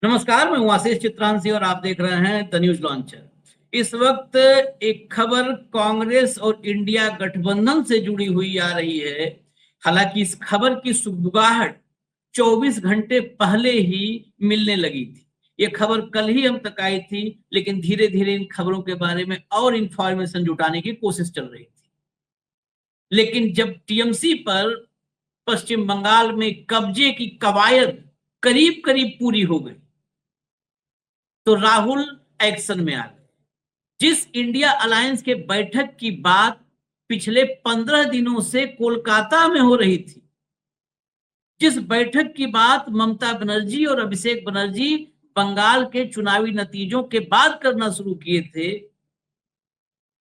नमस्कार, मैं हूं आशीष चित्रांशी और आप देख रहे हैं द न्यूज लॉन्चर। इस वक्त एक खबर कांग्रेस और इंडिया गठबंधन से जुड़ी हुई आ रही है। हालांकि इस खबर की सुगबुगाहट 24 घंटे पहले ही मिलने लगी थी। ये खबर कल ही हम तक आई थी, लेकिन धीरे धीरे इन खबरों के बारे में और इंफॉर्मेशन जुटाने की कोशिश चल रही थी। लेकिन जब टीएमसी पर पश्चिम बंगाल में कब्जे की कवायद करीब करीब पूरी हो गई, तो राहुल एक्शन में आ गए। जिस इंडिया अलायंस के बैठक की बात पिछले 15 दिनों से कोलकाता में हो रही थी, जिस बैठक की बात ममता बनर्जी और अभिषेक बनर्जी बंगाल के चुनावी नतीजों के बाद करना शुरू किए थे,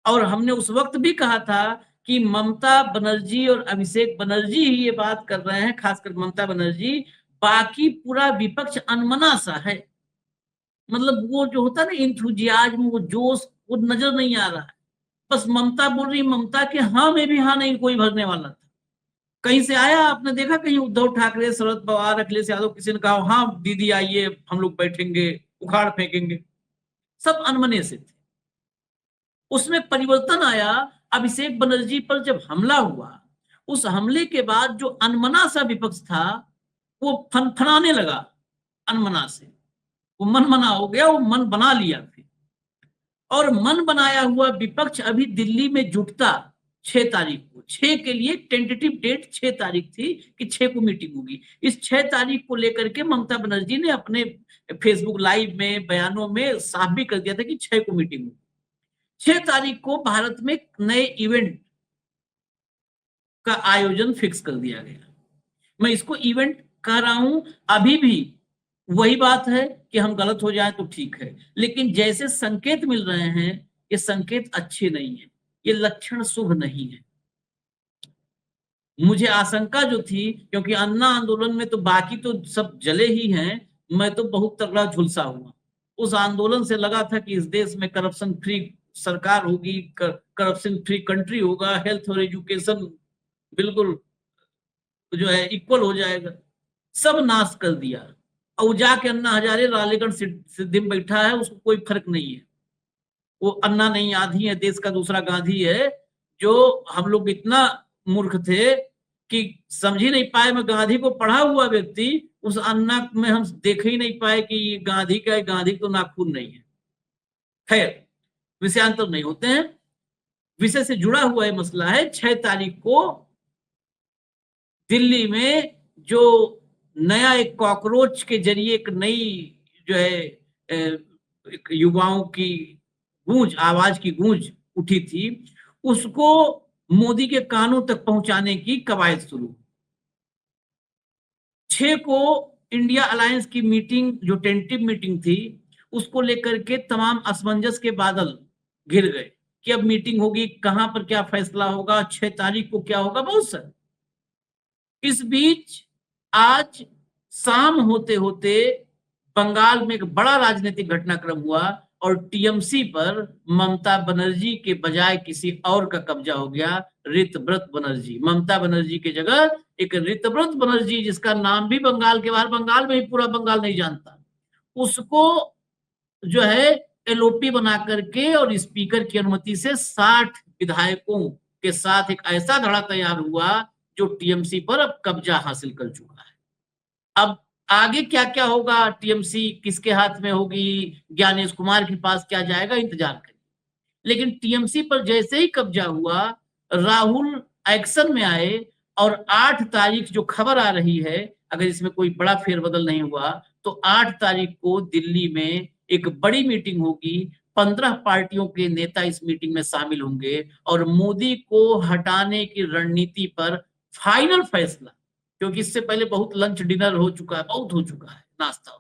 और हमने उस वक्त भी कहा था कि ममता बनर्जी और अभिषेक बनर्जी ही ये बात कर रहे हैं, खासकर ममता बनर्जी। बाकी पूरा विपक्ष अनमना सा है। मतलब वो जो होता है ना इंथुजियाज्म, वो जोश, वो नजर नहीं आ रहा है। बस ममता बोल रही, ममता के हाँ में भी हाँ नहीं कोई भरने वाला था। कहीं से आया, आपने देखा कहीं उद्धव ठाकरे, शरद पवार, अखिलेश यादव किसी ने कहा हाँ दीदी आइए हम लोग बैठेंगे, उखाड़ फेंकेंगे? सब अनमने से थे। उसमें परिवर्तन आया अभिषेक बनर्जी पर जब हमला हुआ। उस हमले के बाद जो अनमना सा विपक्ष था, वो फनफनाने लगा। अनमना से वो मन मना हो गया, वो मन बना लिया फिर। और मन बनाया हुआ विपक्ष अभी दिल्ली में जुटता 6 तारीख को। 6 के लिए टेंटेटिव डेट 6 तारीख थी कि 6 को मीटिंग होगी। इस 6 तारीख को लेकर के ममता बनर्जी ने अपने फेसबुक लाइव में, बयानों में साफ भी कर दिया था कि 6 को मीटिंग होगी। 6 तारीख को भारत में नए इवेंट का आयोजन फिक्स कर दिया गया। मैं इसको इवेंट कह रहा हूं, अभी भी वही बात है कि हम गलत हो जाए तो ठीक है, लेकिन जैसे संकेत मिल रहे हैं, ये संकेत अच्छे नहीं है, ये लक्षण शुभ नहीं है। मुझे आशंका जो थी, क्योंकि अन्ना आंदोलन में तो बाकी तो सब जले ही हैं, मैं तो बहुत तगड़ा झुलसा हुआ। उस आंदोलन से लगा था कि इस देश में करप्शन फ्री सरकार होगी, करप्शन फ्री कंट्री होगा, हेल्थ और एजुकेशन बिल्कुल जो है इक्वल हो जाएगा। सब नाश कर दिया। और जाके अन्ना हजारे रालेगढ़ सिद्धि में बैठा है, उसको कोई फर्क नहीं है। वो अन्ना नहीं आधी है, देश का दूसरा गांधी है। जो हम लोग इतना मूर्ख थे कि समझ ही नहीं पाए। मैं गांधी को पढ़ा हुआ व्यक्ति, उस अन्ना में हम देख ही नहीं पाए कि ये गांधी का है। गांधी तो नाखून नहीं है। खैर, विषयांतर नहीं होते हैं, विषय से जुड़ा हुआ है मसला है। 6 तारीख को दिल्ली में जो नया एक कॉकरोच के जरिए एक नई जो है एक युवाओं की गूंज, आवाज की गूंज उठी थी, उसको मोदी के कानों तक पहुंचाने की कवायद शुरू। 6 को इंडिया अलायंस की मीटिंग, जो टेंटिव मीटिंग थी, उसको लेकर के तमाम असमंजस के बादल घिर गए कि अब मीटिंग होगी, कहां पर क्या फैसला होगा, 6 तारीख को क्या होगा, बहुत सर। इस बीच आज शाम होते होते बंगाल में एक बड़ा राजनीतिक घटनाक्रम हुआ और टीएमसी पर ममता बनर्जी के बजाय किसी और का कब्जा हो गया। ऋतव्रत बनर्जी, ममता बनर्जी की जगह एक ऋतव्रत बनर्जी, जिसका नाम भी बंगाल के बाहर, बंगाल में ही पूरा बंगाल नहीं जानता, उसको जो है एलओपी बना करके और स्पीकर की अनुमति से 60 विधायकों के साथ एक ऐसा धड़ा तैयार हुआ जो टीएमसी पर अब कब्जा हासिल कर चुका है। अब आगे क्या क्या होगा, टीएमसी किसके हाथ में होगी, ज्ञानेश कुमार के पास क्या जाएगा, इंतजार करें। लेकिन टीएमसी पर जैसे ही कब्जा हुआ, राहुल एक्शन में आए। और 8 तारीख जो खबर आ रही है, अगर इसमें कोई बड़ा फेरबदल नहीं हुआ, तो 8 तारीख को दिल्ली में एक बड़ी मीटिंग होगी। 15 पार्टियों के नेता इस मीटिंग में शामिल होंगे और मोदी को हटाने की रणनीति पर फाइनल फैसला, क्योंकि इससे पहले बहुत लंच डिनर हो चुका है, बहुत हो चुका है नाश्ता,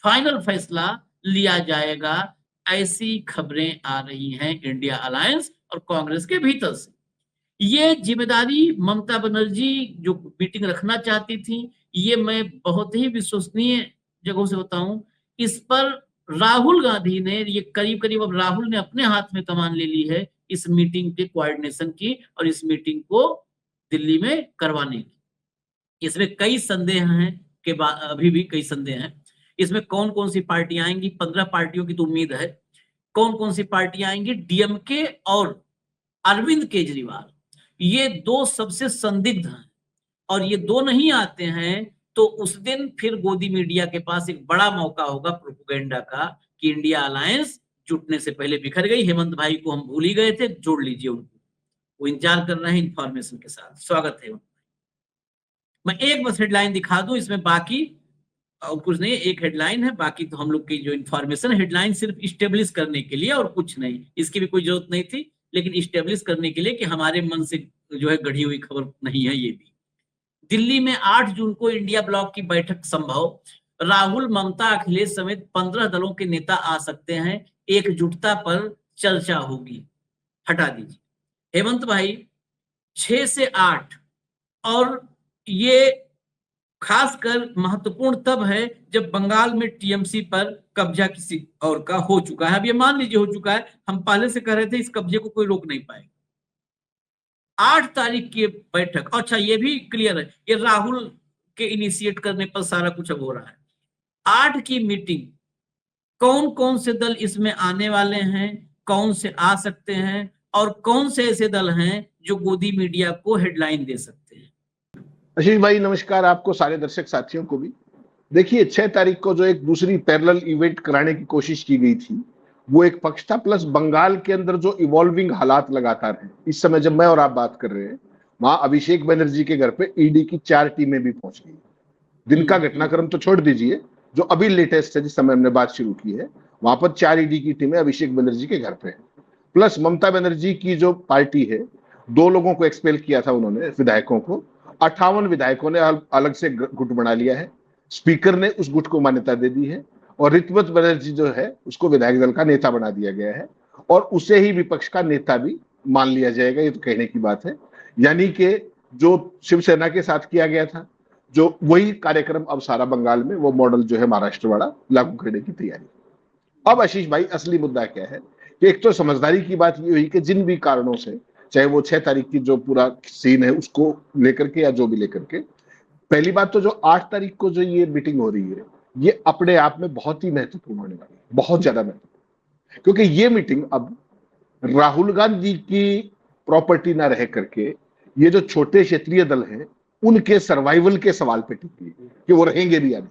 फाइनल फैसला लिया जाएगा। ऐसी खबरें आ रही हैं इंडिया अलायंस और कांग्रेस के भीतर से। ये जिम्मेदारी ममता बनर्जी जो मीटिंग रखना चाहती थी, ये मैं बहुत ही विश्वसनीय जगहों से बताऊं, इस पर राहुल गांधी ने, ये करीब करीब अब राहुल ने अपने हाथ में कमान ले ली है इस मीटिंग के कोऑर्डिनेशन की और इस मीटिंग को दिल्ली में करवाने की। इसमें कई संदेह हैं, के बाद अभी भी कई संदेह हैं। इसमें कौन कौन सी पार्टियां आएंगी? 15 पार्टियों की तो उम्मीद है। कौन कौन सी पार्टियां आएंगी? डीएमके और अरविंद केजरीवाल, ये दो सबसे संदिग्ध हैं। और ये दो नहीं आते हैं तो उस दिन फिर गोदी मीडिया के पास एक बड़ा मौका होगा प्रोपेगेंडा का कि इंडिया अलायंस जुटने से पहले बिखर गई। हेमंत भाई को हम भूल ही गए थे, जोड़ लीजिए उनको, वो इंतजार कर रहे हैं इंफॉर्मेशन के साथ। स्वागत है। मैं एक बस हेडलाइन दिखा दूं, इसमें बाकी और कुछ नहीं, एक हेडलाइन है, बाकी तो हम लोग की जो इन्फॉर्मेशन, हेडलाइन सिर्फ इस्टेब्लिश करने के लिए और कुछ नहीं, इसकी भी कोई जरूरत नहीं थी, लेकिन इस्टेब्लिश करने के लिए कि हमारे मन से जो है गढ़ी हुई खबर नहीं है ये भी। दिल्ली में 8 जून को इंडिया ब्लॉक की बैठक संभव, राहुल, ममता, अखिलेश समेत 15 दलों के नेता आ सकते हैं, एकजुटता पर चर्चा होगी। हटा दीजिए हेमंत भाई, 6 से 8, और ये खासकर महत्वपूर्ण तब है जब बंगाल में टीएमसी पर कब्जा किसी और का हो चुका है। अब ये मान लीजिए हो चुका है, हम पहले से कह रहे थे इस कब्जे को कोई रोक नहीं पाएगा। 8 तारीख की बैठक, अच्छा ये भी क्लियर है, ये राहुल के इनिशिएट करने पर सारा कुछ अब हो रहा है। 8 की मीटिंग, कौन कौन से दल इसमें आने वाले हैं, कौन से आ सकते हैं, और कौन से ऐसे दल हैं जो गोदी मीडिया को हेडलाइन दे सकते हैं? आशीष भाई नमस्कार, आपको सारे दर्शक साथियों को भी। देखिए 6 तारीख को जो एक दूसरी पैरेलल इवेंट कराने की कोशिश की गई थी वो एक पक्ष था, प्लस बंगाल के अंदर जो इवॉल्विंग हालात लगातार हैं, इस समय जब मैं और आप बात कर रहे हैं वहां अभिषेक बनर्जी के घर पे ईडी की 4 टीमें भी पहुंच गई। दिन का घटनाक्रम तो छोड़ दीजिए, जो अभी लेटेस्ट है जिस समय हमने बात शुरू की है, वहां पर 4 ईडी की टीमें अभिषेक बनर्जी के घर पे है। प्लस ममता बनर्जी की जो पार्टी है, 2 लोगों को एक्सपेल किया था उन्होंने, विधायकों को। 58 विधायकों ने अलग से गुट बना लिया है, स्पीकर ने उस गुट को मान्यता दे दी है, और ऋतवत बनर्जी जो है उसको विधायक दल का नेता बना दिया गया है, और उसे ही विपक्ष का नेता भी मान लिया जाएगा। ये तो कहने की बात है, यानी कि जो शिवसेना के साथ किया गया था, जो वही कार्यक्रम अब सारा बंगाल में वो मॉडल जो है महाराष्ट्र वाला लागू करने की तैयारी। अब आशीष भाई असली मुद्दा क्या है कि एक तो समझदारी की बात ये हुई कि जिन भी कारणों से, चाहे वो 6 तारीख की जो पूरा सीन है उसको लेकर के या जो भी लेकर के, पहली बात तो जो 8 तारीख को जो ये मीटिंग हो रही है ये अपने आप में बहुत ही महत्वपूर्ण होने वाली है, बहुत ज्यादा महत्वपूर्ण, क्योंकि ये मीटिंग अब राहुल गांधी की प्रॉपर्टी ना रह करके ये जो छोटे क्षेत्रीय दल हैं उनके सर्वाइवल के सवाल पे टिकी है कि वो रहेंगे भी या नहीं।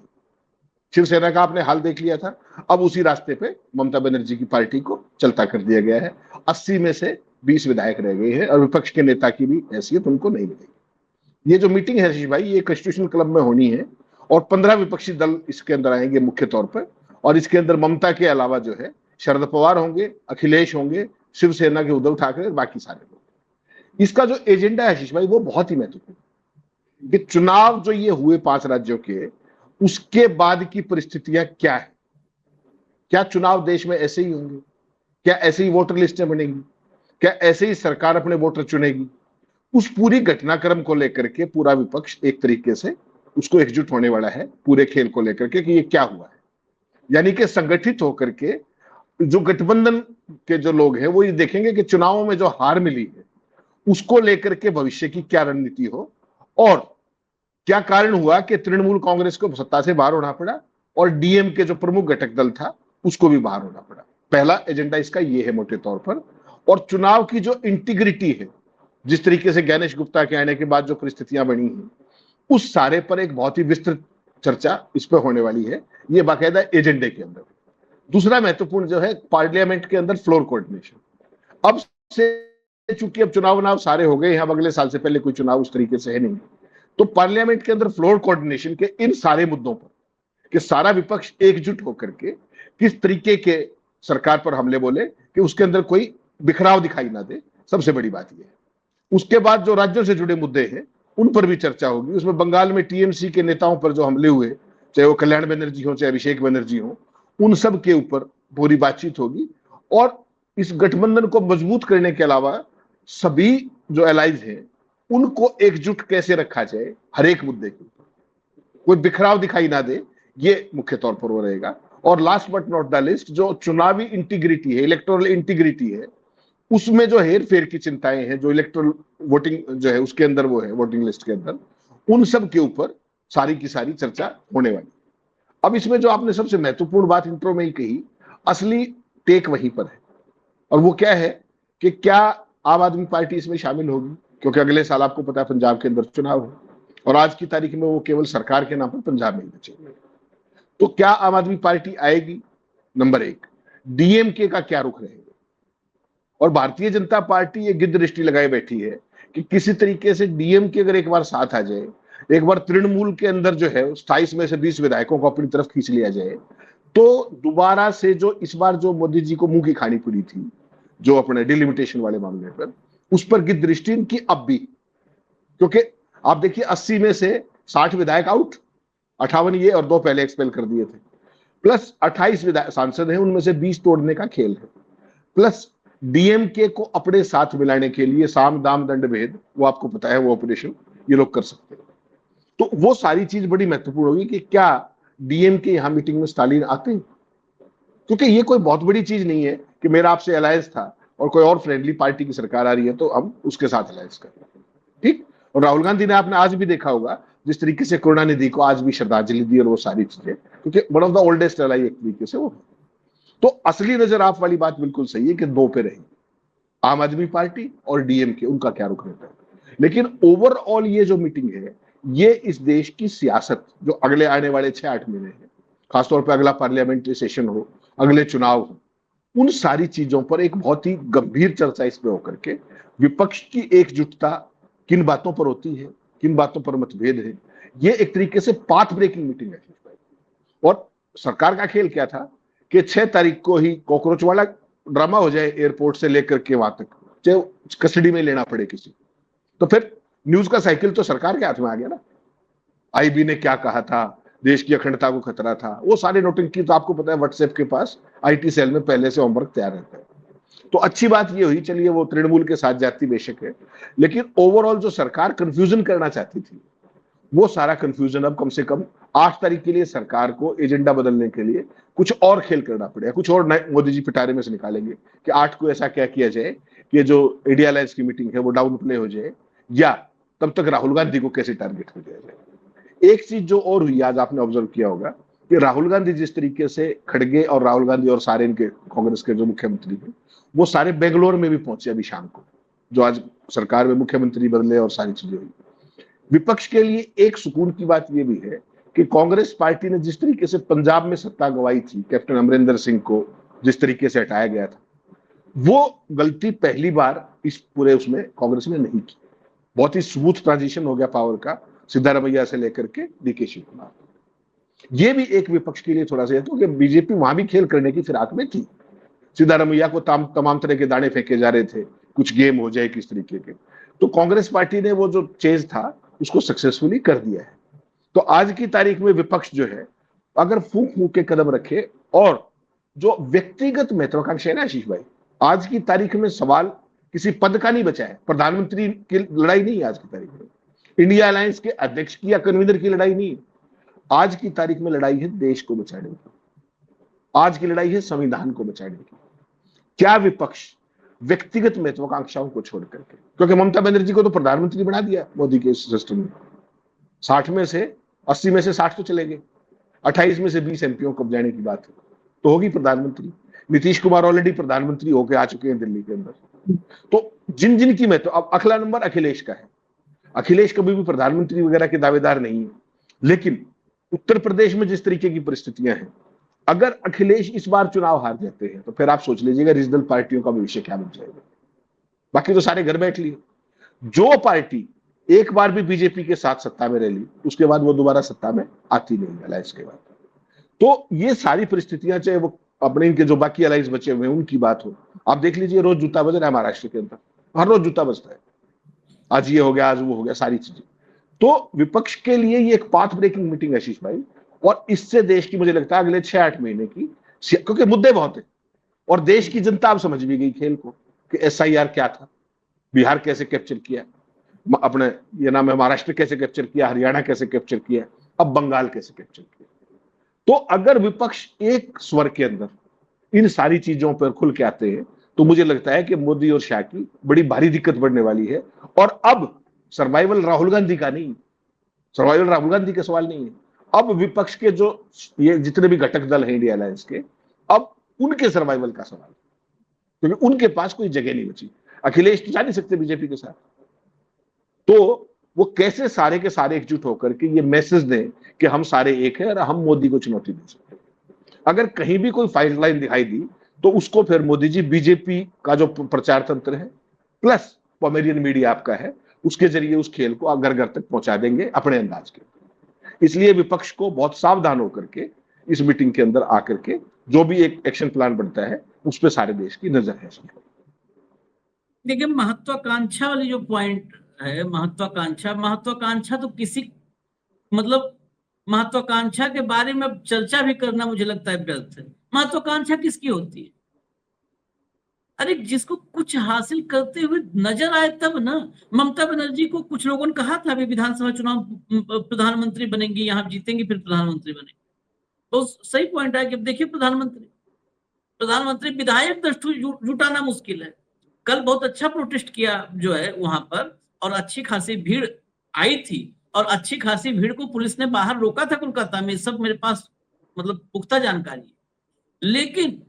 शिवसेना का आपने हाल देख लिया था, अब उसी रास्ते पे ममता बनर्जी की पार्टी को चलता कर दिया गया है। 80 में से 20 विधायक रह गए हैं और विपक्ष के नेता की भी हैसियत उनको नहीं मिलेगी। ये जो मीटिंग है आशीष भाई, ये कॉन्स्टिट्यूशन क्लब में होनी है, और 15 विपक्षी दल इसके अंदर आएंगे मुख्य तौर पर, और इसके अंदर ममता के अलावा जो है शरद पवार होंगे, अखिलेश होंगे, शिवसेना के उद्धव ठाकरे, बाकी सारे लोग। इसका जो एजेंडा है आशीष भाई वो बहुत ही महत्वपूर्ण कि चुनाव जो ये हुए 5 राज्यों के, उसके बाद की परिस्थितियां क्या है। क्या चुनाव देश में ऐसे ही होंगे? क्या ऐसे ही वोटर लिस्टें बनेंगी? क्या ऐसे ही सरकार अपने वोटर चुनेगी? उस पूरी घटनाक्रम को लेकर के पूरा विपक्ष एक तरीके से उसको एकजुट होने वाला है, पूरे खेल को लेकर के कि ये क्या हुआ है। यानी कि संगठित होकर के जो गठबंधन के जो लोग हैं वो ये देखेंगे कि चुनावों में जो हार मिली है उसको लेकर के भविष्य की क्या रणनीति हो, और क्या कारण हुआ कि तृणमूल कांग्रेस को सत्ता से बाहर होना पड़ा और डीएम के जो प्रमुख घटक दल था उसको भी बाहर होना पड़ा। पहला एजेंडा इसका ये है मोटे तौर पर। और चुनाव की जो इंटीग्रिटी है, जिस तरीके से ज्ञानेश गुप्ता के आने के बाद जो परिस्थितियां बनी हैं, उस सारे पर एक बहुत ही विस्तृत चर्चा इस पर होने वाली है, ये बाकायदा एजेंडे के अंदर। दूसरा महत्वपूर्ण जो है पार्लियामेंट के अंदर फ्लोर कोऑर्डिनेशन। अब से चूंकि अब चुनाव सारे हो गए हैं, अब अगले साल से पहले कोई चुनाव उस तरीके से है नहीं, तो पार्लियामेंट के अंदर फ्लोर कोऑर्डिनेशन के इन सारे मुद्दों पर कि सारा विपक्ष एकजुट होकर के किस तरीके के सरकार पर हमले बोले कि उसके अंदर कोई बिखराव दिखाई ना दे, सबसे बड़ी बात यह है। उसके बाद जो राज्यों से जुड़े मुद्दे हैं उन पर भी चर्चा होगी। उसमें बंगाल में टीएमसी के नेताओं पर जो हमले हुए, चाहे वो कल्याण बनर्जी हो चाहे अभिषेक बनर्जी हो, उन सब के ऊपर पूरी बातचीत होगी। और इस गठबंधन को मजबूत करने के अलावा सभी जो एलाइज हैं उनको एकजुट कैसे रखा जाए, हर एक मुद्दे के ऊपर कोई बिखराव दिखाई ना दे, ये मुख्य तौर पर वो रहेगा। और last but not the list, जो चुनावी इंटीग्रिटी है, इलेक्टोरल इंटीग्रिटी है, उसमें जो हेर फेर की चिंताएं हैं, जो इलेक्टोरल वोटिंग जो है उसके अंदर वो है, वोटिंग लिस्ट के अंदर, उन सब के ऊपर सारी की सारी चर्चा होने वाली। अब इसमें जो आपने सबसे महत्वपूर्ण बात इंट्रो में ही कही, असली टेक वहीं पर है, और वो क्या है कि क्या आम आदमी पार्टी इसमें शामिल होगी, क्योंकि अगले साल आपको पता है पंजाब के अंदर चुनाव है, और आज की तारीख में वो केवल सरकार के नाम पर पंजाब में ही बचेंगे। तो क्या आम आदमी पार्टी आएगी, नंबर एक। डीएमके का क्या रुख रहेगा, और भारतीय जनता पार्टी ये गिद्ध दृष्टि लगाए बैठी है कि किसी तरीके से डीएमके अगर एक बार साथ आ जाए, एक बार तृणमूल के अंदर जो है 27 में से 20 विधायकों को अपनी तरफ खींच लिया जाए, तो दोबारा से जो इस बार जो मोदी जी को मुंह की खानी पड़ी थी, जो अपने डिलिमिटेशन वाले मामले पर, उस पर गिद्ध दृष्टि इनकी अब भी, क्योंकि आप देखिए 80 में से 60 विधायक आउट, 58 ये और 2 पहले एक्सपेल कर दिए थे, प्लस 28 विधायक सांसद हैं, उनमें से 20 तोड़ने का खेल है, प्लस डीएमके को अपने साथ मिलाने के लिए साम दाम दंड भेद, वो आपको पता है वो ऑपरेशन ये लोग कर सकते हैं। तो वो सारी चीज बड़ी महत्वपूर्ण होगी कि क्या डीएमके यहां मीटिंग में स्टालिन आते हैं, क्योंकि ये कोई बहुत बड़ी चीज नहीं है कि मेरा आपसे अलायंस था और कोई और फ्रेंडली पार्टी की सरकार आ रही है तो हम उसके साथ अलायंस कर रहे हैं, ठीक। और राहुल गांधी ने आपने आज भी देखा होगा जिस तरीके से करुणानिधि को आज भी श्रद्धांजलि दी और वो सारी चीजें, क्योंकि one of the oldest ally एक तरीके से वो है। तो असली नजर आप वाली बात बिल्कुल सही है कि 2 पे रही, आम आदमी पार्टी और डीएमके, उनका क्या रुख रहता है। लेकिन ओवरऑल ये जो मीटिंग है, ये इस देश की सियासत जो अगले आने वाले 6-8 महीने हैं, खासतौर पर अगला पार्लियामेंट्री सेशन हो, अगले चुनाव हो, उन सारी चीजों पर एक बहुत ही गंभीर चर्चा इसमें होकर के विपक्ष की एकजुटता किन बातों पर होती है, किन बातों पर मतभेद है, ये एक तरीके से पाथ ब्रेकिंग मीटिंग है। और सरकार का खेल क्या था कि 6 तारीख को ही कॉकरोच वाला ड्रामा हो जाए, एयरपोर्ट से लेकर के वहां तक, चाहे कस्टडी में लेना पड़े किसी, तो फिर न्यूज का साइकिल तो सरकार के हाथ में आ गया ना। आईबी ने क्या कहा था, देश की अखंडता को खतरा था, वो सारे नोटिंग तो आपको पता है व्हाट्सएप के पास आईटी सेल में पहले से होमवर्क तैयार रहता है। तो अच्छी बात ये हुई, चलिए वो तृणमूल के साथ जाती बेशक है, लेकिन ओवरऑल जो सरकार कंफ्यूजन करना चाहती थी, वो सारा कंफ्यूजन अब कम से कम 8 तारीख के लिए सरकार को एजेंडा बदलने के लिए कुछ और खेल करना पड़ेगा, कुछ और मोदी जी पिटारे में से निकालेंगे कि 8 को ऐसा क्या किया जाए कि जो इंडिया अलायंस की मीटिंग है वो डाउन प्ले हो जाए, या तब तक राहुल गांधी को कैसे टारगेट कर दिया जाए। एक चीज जो और हुई, आज आपने ऑब्जर्व किया होगा कि राहुल गांधी जिस तरीके से खड़गे और राहुल गांधी और सारे इनके कांग्रेस के जो मुख्यमंत्री हैं, वो सारे बेंगलोर में भी पहुंचे अभी शाम को, जो आज सरकार में मुख्यमंत्री बदले और सारी चीजें हुई। विपक्ष के लिए एक सुकून की बात यह भी है कि कांग्रेस पार्टी ने जिस तरीके से पंजाब में सत्ता गंवाई थी, कैप्टन अमरिंदर सिंह को जिस तरीके से हटाया गया था, वो गलती पहली बार इस पूरे उसमें कांग्रेस ने नहीं की। बहुत ही स्मूथ ट्रांजिशन हो गया पावर का, सिद्धारमैया से लेकर के डीके शिव कुमार। ये भी एक विपक्ष के लिए थोड़ा सा, क्योंकि बीजेपी वहां भी खेल करने की फिराक में थी, सिद्धारमैया को तमाम तरह के दाने फेंके जा रहे थे, कुछ गेम हो जाए किस तरीके के, तो कांग्रेस पार्टी ने वो जो चेज था उसको सक्सेसफुली कर दिया है। तो आज की तारीख में विपक्ष जो है, अगर फूंक फूंक के कदम रखे, और जो व्यक्तिगत महत्वाकांक्षा है ना आशीष भाई, आज की तारीख में सवाल किसी पद का नहीं बचा है, प्रधानमंत्री की लड़ाई नहीं है आज की तारीख में, इंडिया अलायंस के अध्यक्ष की या कन्वीनर की लड़ाई नहीं है। आज की तारीख में लड़ाई है देश को बचाने की, आज की लड़ाई है संविधान को बचाने की। क्या विपक्ष व्यक्तिगत महत्वाकांक्षाओं को छोड़ करके, क्योंकि ममता बनर्जी को तो प्रधानमंत्री बना दिया मोदी के सिस्टम में, 60 में से 80 में से 60 तो चले गए, 28 में से 20 एमपीओं को जाने की बात है तो होगी प्रधानमंत्री। नीतीश कुमार ऑलरेडी प्रधानमंत्री होकर आ चुके हैं दिल्ली के अंदर। तो जिन जिन की महत्व, अब अगला नंबर अखिलेश का है। अखिलेश कभी भी प्रधानमंत्री वगैरह के दावेदार नहीं है, लेकिन उत्तर प्रदेश में जिस तरीके की परिस्थितियां हैं, अगर अखिलेश इस बार चुनाव हार जाते हैं तो फिर आप सोच लीजिएगा रीजनल पार्टियों का भविष्य क्या बन जाएगा। बाकी तो सारे घर बैठ लिए। जो पार्टी एक बार भी बीजेपी के साथ सत्ता में रह ली, उसके बाद वो दोबारा सत्ता में आती नहीं अलायंस के बाद। तो ये सारी परिस्थितियां, चाहे वो अपने इनके जो बाकी अलायंस बचे हुए हैं उनकी बात हो, आप देख लीजिए रोज जूता बज रहा है महाराष्ट्र के अंदर, हर रोज जूता बजता है, आज ये हो गया आज वो हो गया, सारी चीजें। तो विपक्ष के लिए ये एक पाथ ब्रेकिंग मीटिंग है आशीष भाई, और इससे देश की मुझे लगता है अगले 6-8 महीने की, क्योंकि मुद्दे बहुत है और देश की जनता अब समझ भी गई खेल को कि एसआईआर क्या था, बिहार कैसे कैप्चर किया, अपने ये नाम है महाराष्ट्र कैसे कैप्चर किया, हरियाणा कैसे कैप्चर किया, अब बंगाल कैसे कैप्चर किया। तो अगर विपक्ष एक स्वर के अंदर इन सारी चीजों पर खुल के आते हैं तो मुझे लगता है कि मोदी और शाह की बड़ी भारी दिक्कत बढ़ने वाली है। और अब सर्वाइवल राहुल गांधी का नहीं, सर्वाइवल राहुल गांधी का सवाल नहीं है, अब विपक्ष के जो ये जितने भी घटक दल हैं इंडिया अलायंस के, अब उनके सर्वाइवल का सवाल, क्योंकि उनके पास कोई जगह नहीं बची। अखिलेश तो जा नहीं सकते बीजेपी के साथ, तो वो कैसे सारे के सारे एकजुट होकर के ये मैसेज दें कि हम सारे एक हैं और हम मोदी को चुनौती दे सकते हैं। अगर कहीं भी कोई फाइट लाइन दिखाई दी तो उसको फिर मोदी जी बीजेपी का जो प्रचार तंत्र है प्लस पॉमेरियन मीडिया आपका है, उसके जरिए उस खेल को घर घर तक पहुंचा देंगे अपने अंदाज के। इसलिए विपक्ष को बहुत सावधान होकर के इस मीटिंग के अंदर आकर के जो भी एक एक्शन प्लान बनता है उस पर सारे देश की नजर है। देखिए, महत्वाकांक्षा वाली जो पॉइंट है, महत्वाकांक्षा तो किसी, मतलब महत्वाकांक्षा के बारे में चर्चा भी करना मुझे लगता है व्यर्थ है। महत्वाकांक्षा किसकी होती है? अरे जिसको कुछ हासिल करते हुए नजर आए तब ना। ममता बनर्जी को कुछ लोगों ने कहा था अभी विधानसभा चुनाव प्रधानमंत्री बनेंगी, यहाँ जीतेंगी फिर प्रधानमंत्री बनेंगी। तो सही पॉइंट है कि अब देखिए प्रधानमंत्री विधायक दस जुटाना मुश्किल है। कल बहुत अच्छा प्रोटेस्ट किया जो है वहां पर, और अच्छी खासी भीड़ आई थी, और अच्छी खासी भीड़ को पुलिस ने बाहर रोका था कोलकाता में, सब मेरे पास मतलब पुख्ता जानकारी है। लेकिन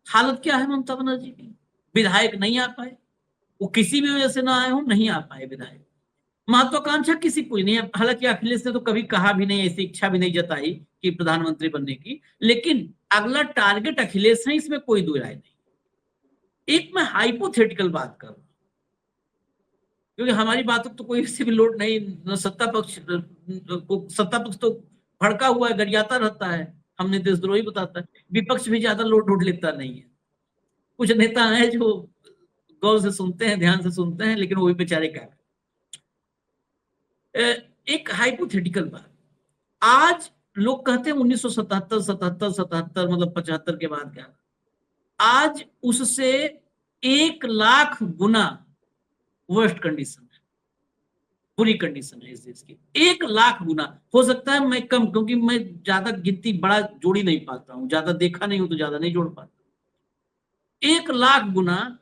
हालत क्या है ममता बनर्जी की? विधायक नहीं आ पाए, वो किसी भी वजह से ना आए हो, नहीं आ पाए विधायक। महत्वाकांक्षा किसी कोई नहीं है। हालांकि अखिलेश ने तो कभी कहा भी नहीं, ऐसी इच्छा भी नहीं जताई कि प्रधानमंत्री बनने की, लेकिन अगला टारगेट अखिलेश है, इसमें कोई दो राय नहीं। एक मैं हाइपोथेटिकल बात कर रहा हूं, क्योंकि हमारी बातों तो कोई से भी लोड नहीं, सत्ता पक्ष तो भड़का हुआ है, गरियाता रहता है, हमने देशद्रोही बताता है। विपक्ष भी ज्यादा लोड लेता नहीं है। कुछ नेता हैं जो गौर से सुनते हैं, ध्यान से सुनते हैं, लेकिन वो भी बेचारे क्या। एक हाइपोथेटिकल बात, आज लोग कहते हैं 1977 मतलब 75 के बाद क्या, आज उससे 1,00,000 गुना वर्स्ट कंडीशन है, बुरी कंडीशन है इस देश की। 1,00,000 गुना। हो सकता है मैं कम, क्योंकि मैं ज्यादा गिनती बड़ा जोड़ी नहीं पाता हूं, ज्यादा देखा नहीं हूं तो ज्यादा नहीं जोड़ पाता। 1,00,000 गुना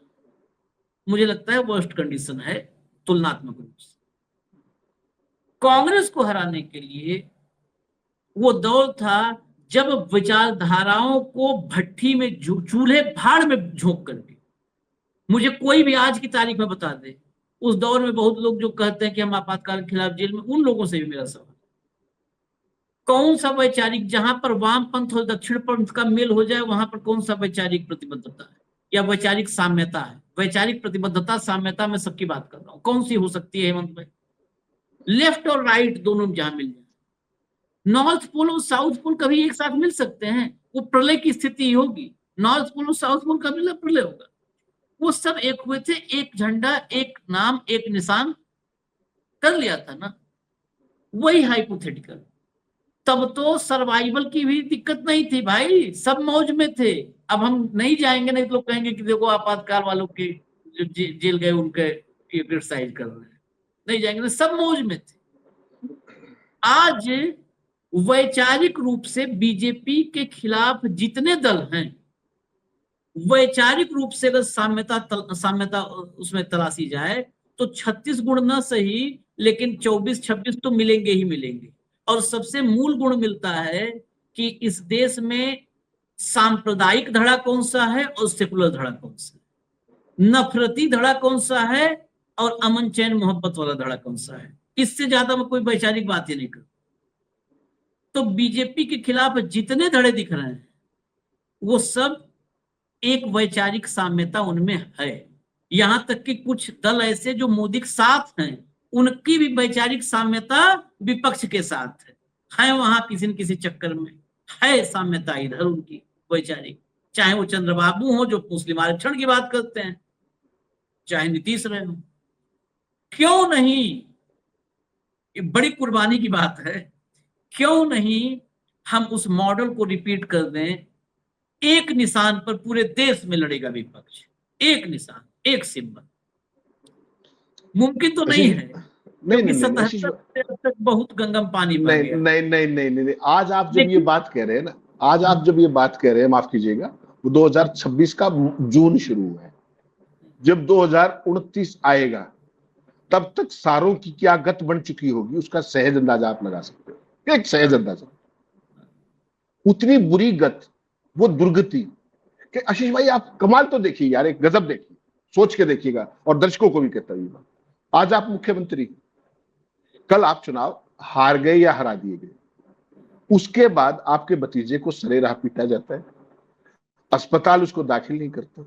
मुझे लगता है वर्स्ट कंडीशन है तुलनात्मक रूप से। कांग्रेस को हराने के लिए वो दौर था जब विचारधाराओं को भट्टी में, चूल्हे भाड़ में झोंक करके, मुझे कोई भी आज की तारीख में बता दे, उस दौर में बहुत लोग जो कहते हैं कि हम आपातकाल के खिलाफ जेल में, उन लोगों से भी मेरा सवाल, कौन सा वैचारिक, जहां पर वामपंथ और दक्षिण पंथ का मेल हो जाए वहां पर कौन सा वैचारिक प्रतिबद्धता है या वैचारिक साम्यता है? वैचारिक प्रतिबद्धता, साम्यता में सबकी बात कर रहा हूं, कौन सी हो सकती है हेमंत भाई? लेफ्ट और राइट दोनों जहां मिल जाए, नॉर्थ पोल और साउथ पोल कभी एक साथ मिल सकते हैं? वो प्रलय की स्थिति होगी, नॉर्थ पोल और साउथ पोल का मिला प्रलय होगा। वो सब एक हुए थे, एक झंडा, एक नाम, एक निशान कर लिया था ना। वही हाइपोथेटिकल। तब तो सर्वाइवल की भी दिक्कत नहीं थी भाई, सब मौज में थे। अब हम नहीं जाएंगे, नहीं तो लोग कहेंगे कि देखो आपातकाल वालों के जो जेल गए उनके क्रिटिसाइज कर रहे हैं। नहीं जाएंगे, सब मौज में थे। आज वैचारिक रूप से बीजेपी के खिलाफ जितने दल हैं, वैचारिक रूप से अगर साम्यता उसमें तलाशी जाए तो 36 गुण न सही, लेकिन 24-26 तो मिलेंगे ही मिलेंगे। और सबसे मूल गुण मिलता है कि इस देश में सांप्रदायिक धड़ा कौन सा है और सेकुलर धड़ा कौन सा है, नफरती धड़ा कौन सा है और अमन चैन मोहब्बत वाला धड़ा कौन सा है। इससे ज्यादा मैं कोई वैचारिक बात ही नहीं कर। तो बीजेपी के खिलाफ जितने धड़े दिख रहे हैं वो सब एक वैचारिक साम्यता उनमें है। यहां तक कि कुछ दल ऐसे जो मोदी के साथ हैं, उनकी भी वैचारिक साम्यता विपक्ष के साथ है वहां किसी न किसी चक्कर में है साम्यता इधर उनकी वैचारिक। चाहे वो चंद्रबाबू हो जो मुस्लिम आरक्षण की बात करते हैं, चाहे नीतीश रहे हो। क्यों नहीं, ये बड़ी कुर्बानी की बात है, क्यों नहीं हम उस मॉडल को रिपीट कर दें? एक निशान पर पूरे देश में लड़ेगा विपक्ष, एक निशान, एक सिंबल। मुमकिन तो नहीं है, क्योंकि 77 तक बहुत गंगम पानी पा गया। नहीं। आज आप जब ये बात कह रहे हैं ना, आज आप जब ये बात कह रहे हैं, माफ कीजिएगा, वो 2026 का जून शुरू है। जब 2029 आएगा तब तक सारों की क्या गत बन चुकी होगी उसका सहज अंदाजा आप लगा सकते हो, एक सहज अंदाजा। उतनी बुरी गत, वो दुर्गति कि आशीष भाई आप कमाल तो देखिए यार, एक गजब देखिए, सोच के देखिएगा, और दर्शकों को भी कहता हूँ, आज आप मुख्यमंत्री, कल आप चुनाव हार गए या हरा दिए गए, उसके बाद आपके भतीजे को सरेराह पीटा जाता है, अस्पताल उसको दाखिल नहीं करता,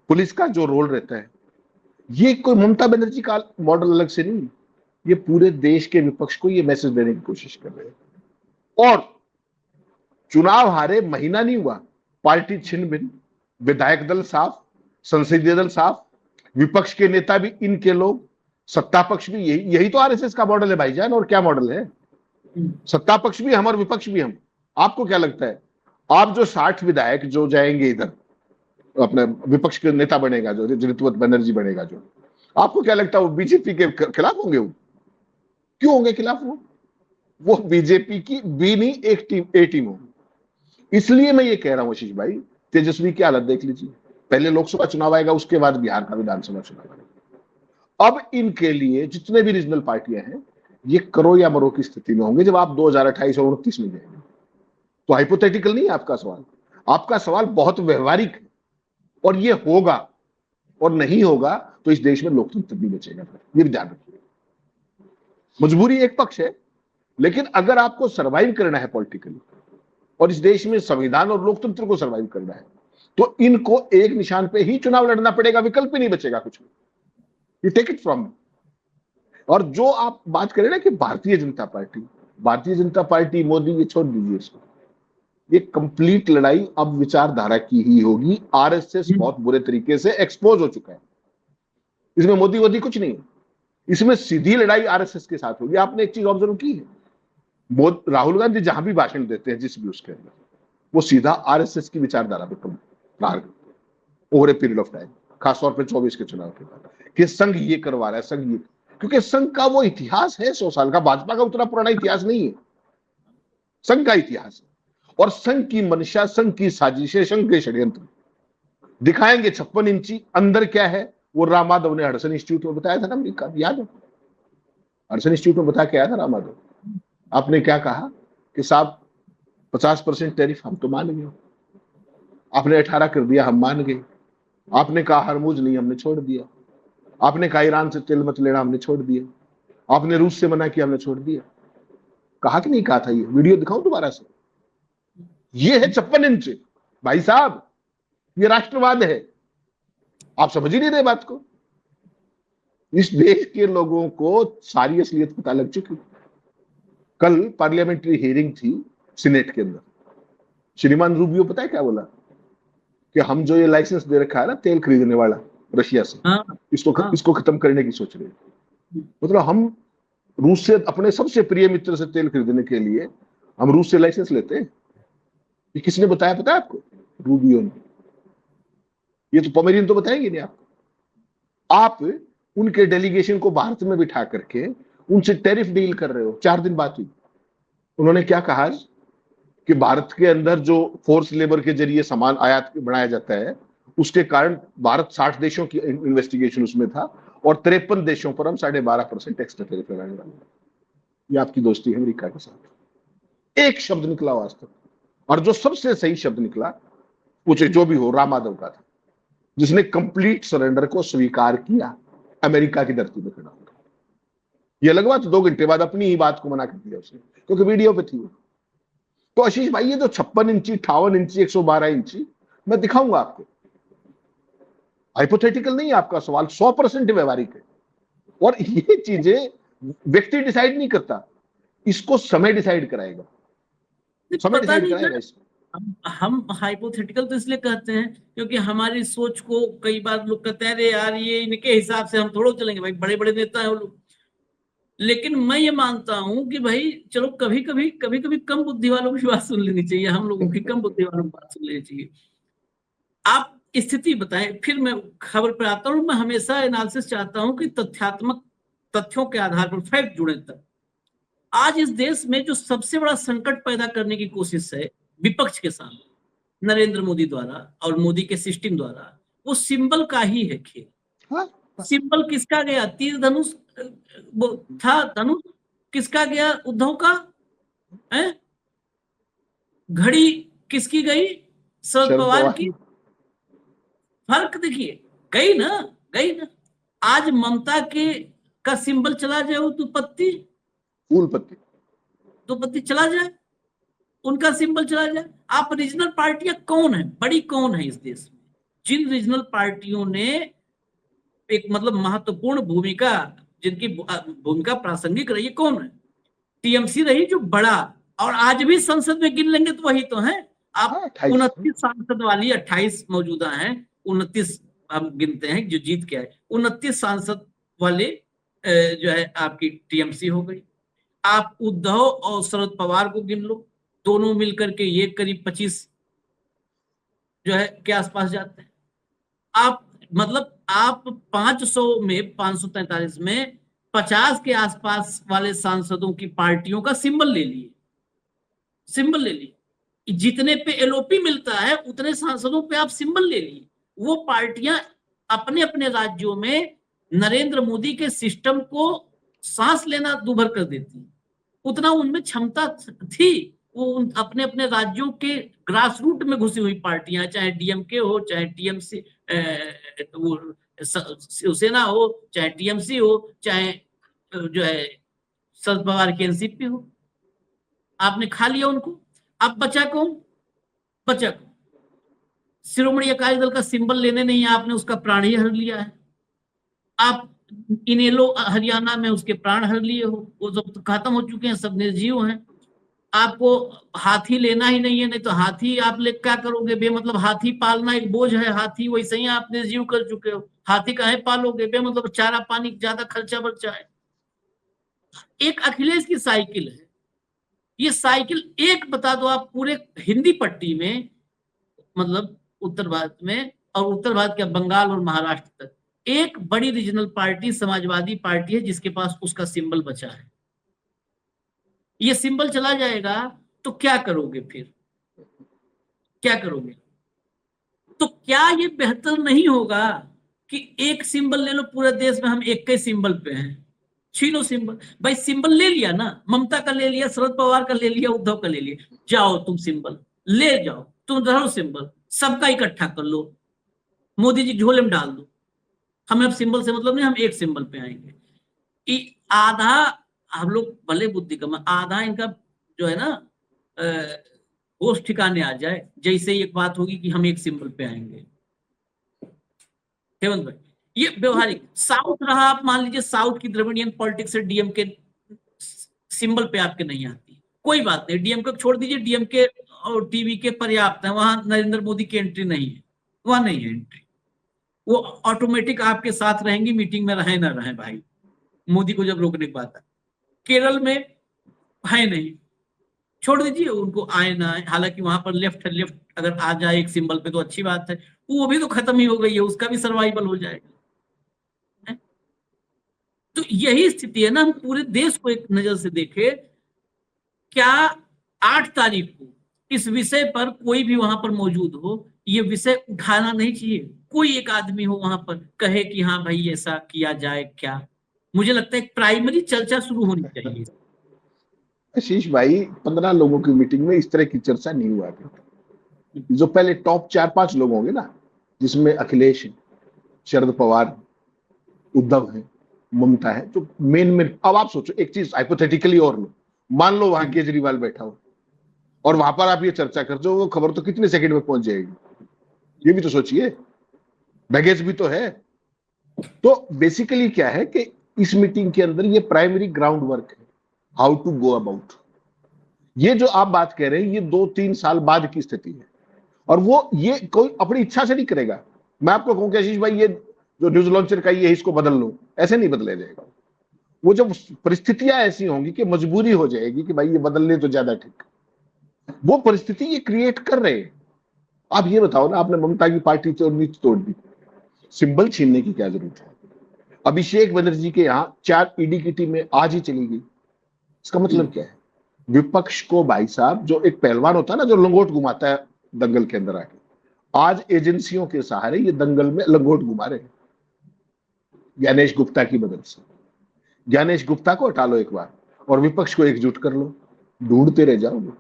पुलिस का जो रोल रहता है, ये कोई ममता बनर्जी का मॉडल अलग से नहीं, ये पूरे देश के विपक्ष को ये मैसेज देने की कोशिश कर रहे हैं। और चुनाव हारे महीना नहीं हुआ, पार्टी छिन्न भिन्न, विधायक दल साफ, संसदीय दल साफ, विपक्ष के नेता भी इनके लोग, सत्ता पक्ष भी यही तो आरएसएस का मॉडल है भाईजान, और क्या मॉडल है? सत्ता पक्ष भी हम और विपक्ष भी हम। आपको क्या लगता है, आप जो 60 विधायक जो जाएंगे इधर, अपने विपक्ष के नेता बनेगा जो ऋतुवत बनर्जी बनेगा जो, आपको क्या लगता है वो बीजेपी के खिलाफ होंगे? वो क्यों होंगे खिलाफ? वो बीजेपी की बी नहीं, एक टीम, ए टीम होगी। इसलिए मैं ये कह रहा हूं आशीष भाई, तेजस्वी की हालत देख लीजिए, पहले लोकसभा चुनाव आएगा, उसके बाद बिहार का विधानसभा चुनाव आएगा। अब इनके लिए जितने भी रीजनल पार्टियां हैं, ये करो या मरो की स्थिति में होंगे जब आप 2028 और 29 में जाएंगे। तो हाइपोथेटिकल नहीं है आपका सवाल, आपका सवाल बहुत व्यवहारिक है, और ये होगा, और नहीं होगा तो इस देश में लोकतंत्र नहीं बचेगा। ये भी ध्यान रखिए, मजबूरी एक पक्ष है, लेकिन अगर आपको सर्वाइव करना है पॉलिटिकली, और इस देश में संविधान और लोकतंत्र को सर्वाइव करना है, तो इनको एक निशान पे ही चुनाव लड़ना पड़ेगा, विकल्प ही नहीं बचेगा कुछ भी। You take it from. और जो आप बात करें ना कि भारतीय जनता पार्टी मोदी, ये छोड़ दीजिए इसको, ये कंप्लीट लड़ाई अब विचारधारा की ही होगी। आरएसएस बहुत बुरे तरीके से एक्सपोज हो चुका है, इसमें मोदी कुछ नहीं है, इसमें सीधी लड़ाई आरएसएस के साथ होगी। आपने एक चीज ऑब्जर्व की है, राहुल गांधी जहां भी भाषण देते हैं, जिस भी उसके अंदर, वो सीधा आरएसएस की विचारधारा पे प्रहार करते over a period of time, खासतौर पर 24 के चुनाव के बाद, कि संघ ये करवा रहा है, संघ ये, क्योंकि संघ का वो इतिहास है 100 साल का, भाजपा का उतना पुराना इतिहास नहीं है, संघ का इतिहास है। और संघ की मंशा, संघ की साजिशें, संघ के षड्यंत्र दिखाएंगे 56 इंची अंदर क्या है। वो राम माधव ने हडसन इंस्टीट्यूट में बताया था ना अमेरिका, याद है? हडसन इंस्टीट्यूट में बता के आया था राम माधव। आपने क्या कहा कि साहब 50% टैरिफ हम तो मान गए, आपने 18 कर दिया, हम मान गए। आपने कहा हरमुज नहीं, हमने छोड़ दिया। आपने कहा ईरान से तेल मत लेना, हमने छोड़ दिया। आपने रूस से मना किया, हमने छोड़ दिया। कहा कि नहीं कहा था? ये वीडियो दिखाऊं दोबारा से? ये है 56 इंच भाई साहब, ये राष्ट्रवाद है। आप समझ ही नहीं रहे बात को। इस देश के लोगों को सारी असलियत पता लग चुकी। कल पार्लियामेंट्री हियरिंग थी सीनेट के अंदर, श्रीमान रूबियो पता है क्या बोला? कि हम जो ये लाइसेंस दे रखा है ना तेल खरीदने वाला रशिया से, इसको खत्म करने की सोच रहे हैं। मतलब हम रूस से, अपने सबसे प्रिय मित्र से तेल खरीदने के लिए हम रूस से लाइसेंस लेते हैं। ये किसने बताया पता है आपको? रूबियो ने। ये तो पोमेरियन तो बताएंगे नहीं आपको। आप उनके डेलीगेशन को भारत में बिठा करके उनसे टैरिफ डील कर रहे हो। 4 दिन बात हुई, उन्होंने क्या कहा कि भारत के अंदर जो फोर्स लेबर के जरिए सामान आयात बढ़ाया जाता है, उसके कारण भारत 60 देशों की इन्वेस्टिगेशन उसमें था, और 53 देशों पर हम 12.5% एक्स्ट्रा टैरिफ लगाने वाले। ये आपकी दोस्ती है अमेरिका के साथ। एक शब्द निकला आज तक, और जो सबसे सही शब्द निकला, पूछे जो भी हो, राम माधव का था, जिसने कंप्लीट सरेंडर को स्वीकार किया अमेरिका की धरती पर खड़ा होकर। ये अलग बात, 2 घंटे बाद अपनी ही बात को मना कर दिया उसने, क्योंकि वीडियो पे थी वो। तो आशीष भाई, ये जो 56 इंची, 58 इंची, 112 इंची मैं दिखाऊंगा आपको। हाइपोथेटिकल नहीं है आपका सवाल, 100% व्यवहारिक है। और ये चीजें व्यक्ति डिसाइड नहीं करता, इसको समय डिसाइड कराएगा। समय डिसाइड कराएगा इसको। हम हाइपोथेटिकल तो इसलिए कहते हैं क्योंकि हमारी सोच को कई बार लोग कहते हैं, अरे यार ये इनके हिसाब से हम थोड़ा चलेंगे, भाई बड़े बड़े नेता है वो लोग। लेकिन मैं ये मानता हूं कि भाई चलो कभी कभी कम बुद्धि वालों की बात सुन लेनी चाहिए, हम लोगों की कम बुद्धि वालों की बात सुन लेनी चाहिए। आप स्थिति बताएं, फिर मैं खबर पर आता हूं। मैं हमेशा एनालिसिस चाहता हूं कि तथ्यात्मक तथ्यों के आधार पर फैक्ट जुड़े तक। आज इस देश में जो सबसे बड़ा संकट पैदा करने की कोशिश है विपक्ष के सामने नरेंद्र मोदी द्वारा और मोदी के सिस्टम द्वारा, वो सिंबल का ही है खेल। सिंबल किसका गया? तीर धनुष था, धनुष किसका गया? उद्धव का है। घड़ी किसकी गई? शरद शरद पवार पवार की। फर्क देखिए, गई ना, गई ना। आज ममता के का सिंबल चला जाए तो पत्ती, फूल पत्ती। तो पत्ती चला जाए, उनका सिंबल चला जाए। आप रीजनल पार्टियां कौन है, बड़ी कौन है इस देश में? जिन रीजनल पार्टियों ने एक मतलब महत्वपूर्ण भूमिका, जिनकी भूमिका प्रासंगिक रही है, कौन है? टीएमसी रही जो बड़ा, और आज भी संसद में गिन लेंगे तो वही तो है। आप हाँ 28। 29 सांसद वाली 28 मौजूदा हैं, 29 हम गिनते हैं जो जीत के आए, 29 सांसद वाले जो है आपकी टीएमसी हो गई। आप उद्धव और शरद पवार को गिन लो, दोनों मिलकर के ये करीब 25 जो है के आसपास जाते हैं। आप मतलब आप 500 में 543 में 50 के आसपास वाले सांसदों की पार्टियों का सिंबल ले लिए, सिंबल ले लिए। जितने पे एलओपी मिलता है उतने सांसदों पे आप सिंबल ले लिए। वो पार्टियां अपने अपने राज्यों में नरेंद्र मोदी के सिस्टम को सांस लेना दूभर कर देती, उतना उनमें क्षमता थी। वो अपने अपने राज्यों के ग्रास रूट में घुसी हुई पार्टियां, चाहे डीएमके हो, चाहे टीएमसी, वो शिवसेना हो, चाहे टीएमसी हो, चाहे जो है शरद पवार की एनसीपी हो, आपने खा लिया उनको। अब बचा कौन? बचा कौन? शिरोमणि अकाली दल का सिंबल लेने नहीं है, आपने उसका प्राण ही हर लिया है। आप इनेलो हरियाणा में उसके प्राण हर लिए हो, वो सब तो खत्म हो चुके हैं, सब निर्जीव हैं। आपको हाथी लेना ही नहीं है, नहीं तो हाथी आप ले क्या करोगे? बेमतलब हाथी पालना एक बोझ है, हाथी वैसे ही आप निर्जीव कर चुके हो, हाथी काहे पालोगे? बेमतलब चारा पानी ज्यादा खर्चा बचा है। एक अखिलेश की साइकिल है, ये साइकिल एक बता दो आप पूरे हिंदी पट्टी में, मतलब उत्तर भारत में, और उत्तर भारत के बंगाल और महाराष्ट्र तक एक बड़ी रीजनल पार्टी समाजवादी पार्टी है जिसके पास उसका सिंबल बचा है। ये सिंबल चला जाएगा तो क्या करोगे फिर? क्या करोगे? तो क्या ये बेहतर नहीं होगा कि एक सिंबल ले लो, पूरे देश में हम एक के सिंबल पे हैं, छीनो सिंबल। भाई सिंबल ले लिया ना, ममता का ले लिया, शरद पवार का ले लिया, उद्धव का ले लिया, जाओ तुम सिंबल ले जाओ, तुम धरो सिंबल, सबका इकट्ठा कर लो, मोदी जी झोले में डाल दो। हमें अब सिंबल से मतलब नहीं, हम एक सिंबल पे आएंगे। आधा हम लोग भले बुद्धि कम, आधा इनका जो है ना होश ठिकाने आ जाए, जैसे ही एक बात होगी कि हम एक सिंबल पे आएंगे। हेमंत भाई, ये व्यवहारिक साउथ रहा, आप मान लीजिए साउथ की द्रविडियन पॉलिटिक्स से डीएमके सिंबल पे आपके नहीं आती, कोई बात नहीं, डीएमके छोड़ दीजिए, डीएमके और टीवी के पर्याप्त है, वहां नरेंद्र मोदी की एंट्री नहीं है, वहां नहीं है एंट्री, वो ऑटोमेटिक आपके साथ रहेंगी, मीटिंग में रहे ना रहे भाई, मोदी को जब रोकने की बात है। केरल में है नहीं, छोड़ दीजिए उनको, आए ना आए, हालांकि वहां पर लेफ्ट अगर आ जाए एक सिंबल पे तो अच्छी बात है, वो भी तो खत्म ही हो गई है, उसका भी सर्वाइवल हो जाएगा। तो यही स्थिति है ना, हम पूरे देश को एक नजर से देखे, क्या 8 तारीख को इस विषय पर कोई भी वहां पर मौजूद हो, ये विषय उठाना नहीं चाहिए? कोई एक आदमी हो वहां पर कहे कि हाँ भाई ऐसा किया जाए क्या? मुझे लगता है एक प्राइमरी चर्चा शुरू होनी चाहिए। आशीष भाई, 15 लोगों की मीटिंग में इस तरह की चर्चा नहीं हुआ करती। जो पहले टॉप 4-5 लोग होंगे ना, जिसमें अखिलेश है, शरद पवार, उद्धव है, ममता है, जो मेन अब आप सोचो एक चीज हाइपोथेटिकली और लो, मान लो वहां केजरीवाल बैठा हो और वहां पर आप ये चर्चा कर जो वो खबर तो कितने सेकंड में पहुंच जाएगी, ये भी तो सोचिए, बैगेज भी तो है। तो बेसिकली क्या है कि इस मीटिंग के अंदर ये प्राइमरी ग्राउंड वर्क है, हाउ टू गो अबाउट। ये जो आप बात कह रहे हैं ये 2-3 साल बाद की स्थिति है, और वो ये कोई अपनी इच्छा से नहीं करेगा। मैं आपको कहूं कि आशीष भाई, ये जो न्यूज लॉन्चर का ये इसको बदल लो, ऐसे नहीं बदला जाएगा। वो जब परिस्थितियां ऐसी होंगी कि मजबूरी हो जाएगी कि भाई ये बदल ले तो ज्यादा ठीक, वो परिस्थिति ये क्रिएट कर रहे हैं। आप ये बताओ ना, आपने ममता की पार्टी तोड़ दी, सिंबल छीनने की क्या जरूरत है? अभिषेक बनर्जी के यहाँ 4 ईडी की टीमें आज ही चली गई, इसका मतलब क्या है? विपक्ष को भाई साहब, जो एक पहलवान होता है ना जो लंगोट घुमाता है दंगल के अंदर आके, आज एजेंसियों के सहारे ये दंगल में लंगोट घुमा रहे हैं, ज्ञानेश गुप्ता की मदद से। ज्ञानेश गुप्ता को हटा लो एक बार और विपक्ष को एकजुट कर लो, ढूंढते रह जाओगे।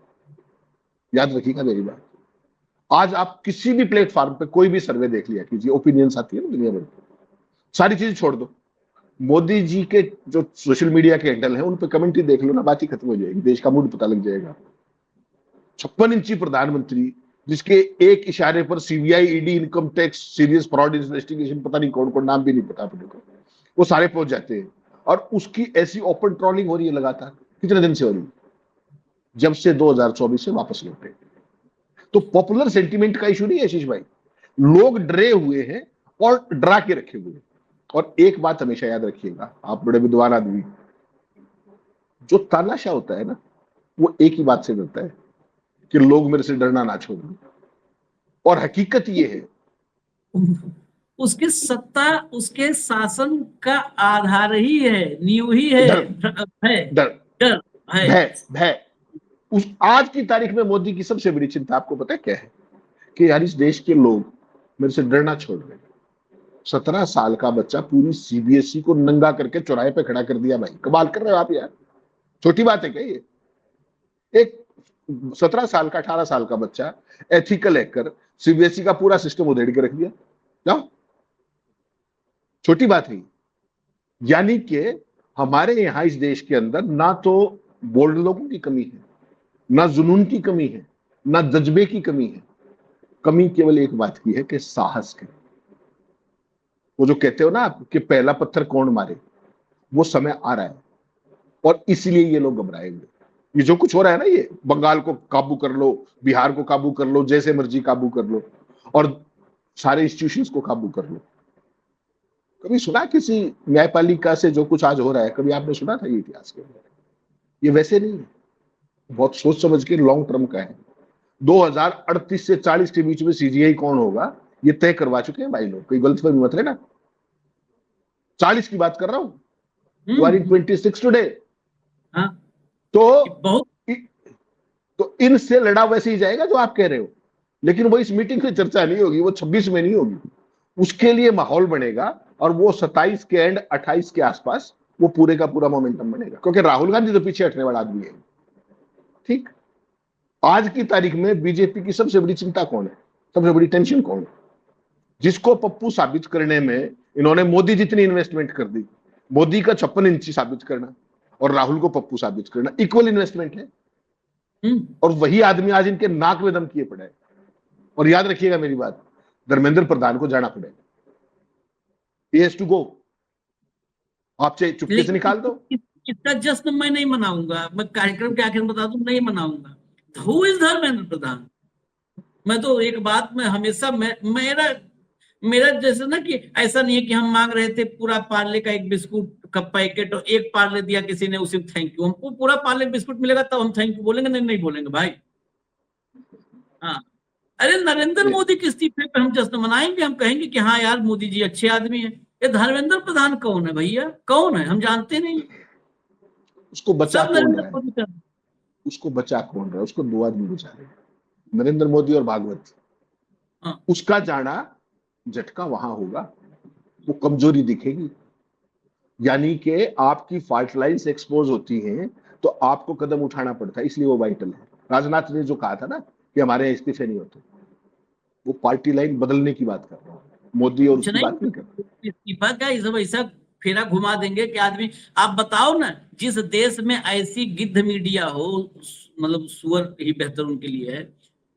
याद रखिएगा मेरी बात। आज आप किसी भी प्लेटफॉर्म पे कोई भी सर्वे देख लिया कीजिए, ओपिनियंस आती है ना दुनिया भर की, सारी चीजें छोड़ दो, मोदी जी के जो सोशल मीडिया के हैंडल है उन पे कमेंट ही देख लो ना, बात ही खत्म हो जाएगी, देश का मूड पता लग जाएगा। 56 इंची प्रधानमंत्री, जिसके एक इशारे पर CBI, ED, income tax, serious fraud investigation, पता नहीं कौन कौन, नाम भी नहीं पता अपने को, वो सारे पहुंच जाते हैं। और उसकी ऐसी ओपन ट्रोलिंग हो रही है लगातार, कितने दिन से हो रही है? जब से 2024 से वापस लौटे। तो पॉपुलर सेंटिमेंट का इशू नहीं है आशीष भाई, लोग डरे हुए हैं और डरा के रखे हुए हैं। और एक बात हमेशा याद रखिएगा, आप बड़े विद्वान आदमी, जो तानाशाह होता है ना, वो एक ही बात से डरता है कि लोग मेरे से डरना ना छोड़ दें। और हकीकत ये है, उसके सत्ता, उसके शासन का आधार ही है, नींव ही है, डर, डर है, भय, भय। उस आज की तारीख में मोदी की सबसे बड़ी चिंता आपको पता है क्या है? कि यार इस देश के लोग मेरे से डरना छोड़ रहे हैं। 17 साल का बच्चा पूरी सीबीएसई को नंगा करके चौराहे पे खड़ा कर दिया भाई, कमाल कर रहे हो आप यार, छोटी बात है क्या ये? एक 17 साल का, 18 साल का बच्चा एथिकल हैकर सीबीएसई का पूरा सिस्टम उधेड़ के रख दिया, जाओ, छोटी बात है। यानी कि हमारे यहां इस देश के अंदर ना तो बोल्ड लोगों की कमी है, ना जुनून की कमी है, ना जज्बे की कमी है, कमी केवल एक बात की है कि साहस की। वो जो कहते हो ना आप कि पहला पत्थर कौन मारे, वो समय आ रहा है और इसलिए ये लोग घबराए हुए। ये जो कुछ हो रहा है ना, ये बंगाल को काबू कर लो, बिहार को काबू कर लो, जैसे मर्जी काबू कर लो, और सारे इंस्टीट्यूशंस को काबू कर लो। कभी सुना किसी न्यायपालिका से जो कुछ आज हो रहा है, कभी आपने सुना था ये इतिहास के अंदर? ये वैसे नहीं है, बहुत सोच समझ के लॉन्ग टर्म का है। 2038 से 40 के बीच में सीजीआई कौन होगा ये तय करवा चुके हैं भाई लोग, कोई गलतफहमी मत लेना। 40 की बात कर रहा हूं, यू आर इन 26 टुडे। तो बहुत, तो इनसे लड़ा वैसे ही जाएगा जो आप कह रहे हो, लेकिन वो इस मीटिंग में चर्चा नहीं होगी, वो 26 में नहीं होगी। उसके लिए माहौल बनेगा और वो 27 के एंड 28 के आसपास वो पूरे का पूरा मोमेंटम बनेगा, क्योंकि राहुल गांधी तो पीछे हटने वाला आदमी है। ठीक, आज की तारीख में बीजेपी की सबसे बड़ी चिंता कौन है, सबसे बड़ी टेंशन कौन है? जिसको पप्पू साबित करने में इन्होंने मोदी जितनी इन्वेस्टमेंट कर दी, मोदी का 56 इंची साबित करना और राहुल को पप्पू साबित करना इक्वल इन्वेस्टमेंट है। और वही आदमी आज इनके नाक में दम किए पड़ा है। और याद रखिएगा मेरी बात, धर्मेंद्र प्रधान को जाना पड़ेगा, he has to go। आप चाहे चुपके से निकाल दो। इसका जश्न मैं नहीं मनाऊंगा, मैं कार्यक्रम के आखिर में बता दूं, नहीं मनाऊंगा। Who is Dharmendra Pradhan? मैं तो एक बात में हमेशा मेरा जैसे ना कि ऐसा नहीं है कि हम मांग रहे थे पूरा पार्ले का एक बिस्कुट का पैकेट और एक पार्ले दिया किसी ने, उसे थैंक यू। हमको पूरा पार्ले बिस्कुट मिलेगा तब हम थैंक यू बोलेंगे, नहीं बोलेंगे भाई। हाँ, अरे नरेंद्र मोदी के इस्तीफे पे हम जश्न मनाएंगे, हम कहेंगे कि हाँ यार मोदी जी अच्छे आदमी है। ये धर्मेंद्र प्रधान कौन है भैया? कौन है? हम जानते नहीं। उसको बचा कौन नरेंद्र रहा है? मोदी उसको बचा कौन रहा है? उसको दो आदमी बचा रहे हैं, नरेंद्र मोदी और भागवत। उसका जाना झटका वहां होगा, वो कमजोरी दिखेगी। यानी कि आपकी फॉल्ट लाइन्स एक्सपोज होती हैं तो आपको कदम उठाना पड़ता है, इसलिए वो वाइटल है। राजनाथ ने जो कहा था ना कि हमारे इस्तीफे नहीं होते, वो पार्टी लाइन बदलने की बात कर रहा हूं, मोदी और उसकी बात नहीं कर रहा। इस्तीफा का ये सब ऐसा फेरा घुमा देंगे कि आदमी, आप बताओ ना, जिस देश में ऐसी गिद्ध मीडिया हो, मतलब सुअर ही बेहतर उनके लिए है,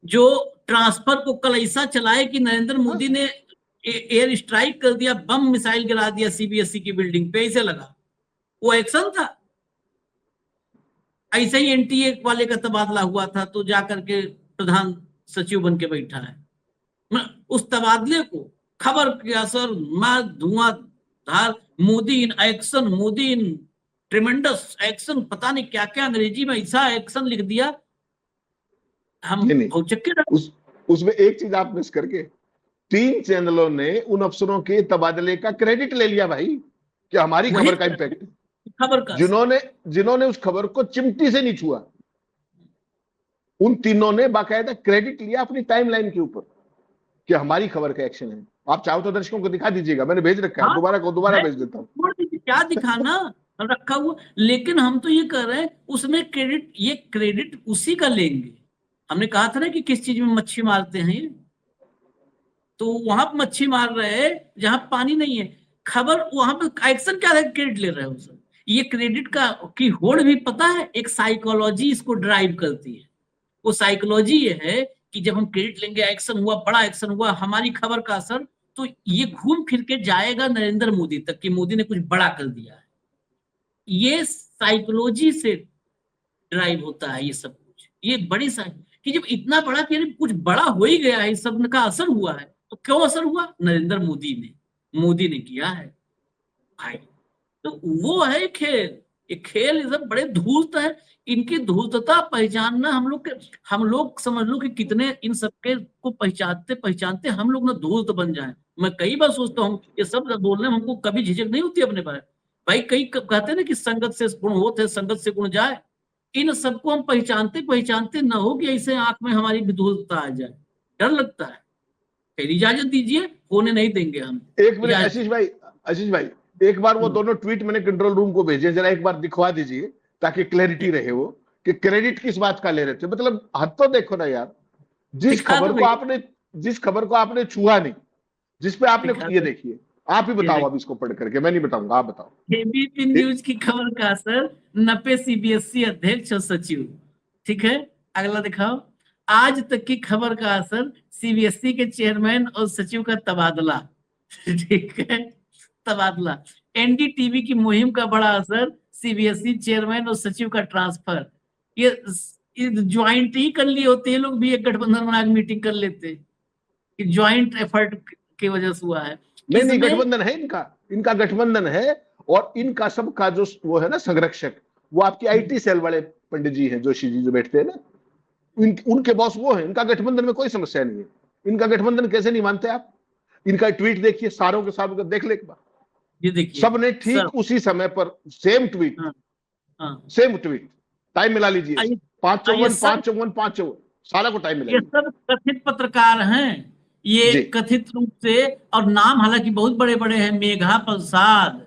जो ट्रांसफर को कल ऐसा चलाए कि नरेंद्र मोदी ने एयर स्ट्राइक कर दिया, बम मिसाइल गिरा दिया सीबीएसई की बिल्डिंग पे, ऐसे लगा वो एक्शन था। ऐसे ही एनटीए वाले का तबादला हुआ था तो जाकर के प्रधान सचिव बन के बैठा है। उस तबादले को खबर के असर, मार धुआंधार, Modi in action, Modi in tremendous action, पता नहीं क्या क्या अंग्रेजी में ऐसा एक्शन लिख दिया, हम उसमें एक चीज आप मिस करके, 3 चैनलों ने उन अफसरों के तबादले का क्रेडिट ले लिया भाई कि हमारी खबर का इंपैक्ट है। खबर का जिन्होंने उस खबर को चिमटी से नहीं छुआ, उन तीनों ने बाकायदा क्रेडिट लिया अपनी टाइमलाइन के ऊपर कि हमारी खबर का एक्शन है। आप चाहो तो दर्शकों को दिखा दीजिएगा, मैंने भेज रखा है, दोबारा भेज देता हूँ। क्या दिखाना रखा हुआ, लेकिन हम तो ये कर रहे हैं उसमें क्रेडिट, ये क्रेडिट उसी का लेंगे हमने कहा था ना कि किस चीज में मच्छी मारते हैं ये, तो वहां पर मच्छी मार रहे हैं जहां पानी नहीं है। खबर वहां पर एक्शन क्या है, क्रेडिट ले रहे हो सर। ये क्रेडिट का की होड़ भी पता है, एक साइकोलॉजी इसको ड्राइव करती है। वो साइकोलॉजी ये है कि जब हम क्रेडिट लेंगे, एक्शन हुआ, बड़ा एक्शन हुआ, हमारी खबर का असर, तो ये घूम फिर के जाएगा नरेंद्र मोदी तक कि मोदी ने कुछ बड़ा कर दिया है। ये साइकोलॉजी से ड्राइव होता है ये सब कुछ। ये बड़ी कि जब इतना बड़ा कि कुछ बड़ा हो ही गया है, इस सब का असर हुआ है, तो क्यों असर हुआ? नरेंद्र मोदी ने किया है भाई। तो वो है खेल, ये खेल ये सब बड़े धूर्त है। इनकी धूर्तता पहचानना हम लोग समझ लो कि कितने इन सबके को पहचानते पहचानते हम लोग ना धूर्त बन जाए। मैं कई बार सोचता हूँ ये सब बोलने में हमको कभी झिझक नहीं होती अपने बारे। भाई कई कहते हैं ना कि संगत से गुण होते, संगत से गुण जाए। इन सबको हम पहचानते पहचानते न हो कि ऐसे आंख में हमारी विधुरता आ जाए, डर लगता है। फिर इजाजत दीजिए, होने नहीं देंगे हम। एक मिनट आशीष भाई एक बार वो दोनों ट्वीट मैंने कंट्रोल रूम को भेजे, जरा एक बार दिखवा दीजिए ताकि क्लैरिटी रहे वो कि क्रेडिट किस बात का ले रहे थे। मतलब हद तो देखो ना यार, जिस खबर को आपने छुआ नहीं, जिस पे आपने, ये देखिए, आप ही बताओ अब इसको पढ़ करके, मैं नहीं बताऊंगा, आप बताओ। एबीपी न्यूज की खबर का असर, 90 सीबीएसई अध्यक्ष और सचिव। ठीक है, अगला दिखाओ। आज तक की खबर का असर, सीबीएसई के चेयरमैन और सचिव का तबादला। ठीक है, तबादला। एनडीटीवी की मुहिम का बड़ा असर, सीबीएसई चेयरमैन और सचिव का ट्रांसफर। ये ज्वाइंट ही कर लिए होते हैं लोग भी, एक गठबंधन बना के मीटिंग कर लेते, कि ज्वाइंट एफर्ट की वजह से हुआ है। नहीं गठबंधन है इनका गठबंधन है। और इनका सबका जो वो है ना संरक्षक, वो आपकी आईटी सेल वाले पंडित जी हैं, जोशी जी जो बैठते हैं ना, उनके बॉस वो है। इनका गठबंधन में कोई समस्या नहीं है। इनका गठबंधन कैसे नहीं मानते आप? इनका ट्वीट देखिए, सारों के सारों का देख ले एक बार। ये देखिए, सबने ठीक उसी समय पर same tweet, same tweet, time मिला लीजिए, 5:54 सारा को टाइम मिला। ये सब कथित पत्रकार हैं, ये कथित रूप से, और नाम हालांकि बहुत बड़े बड़े हैं, मेघा प्रसाद,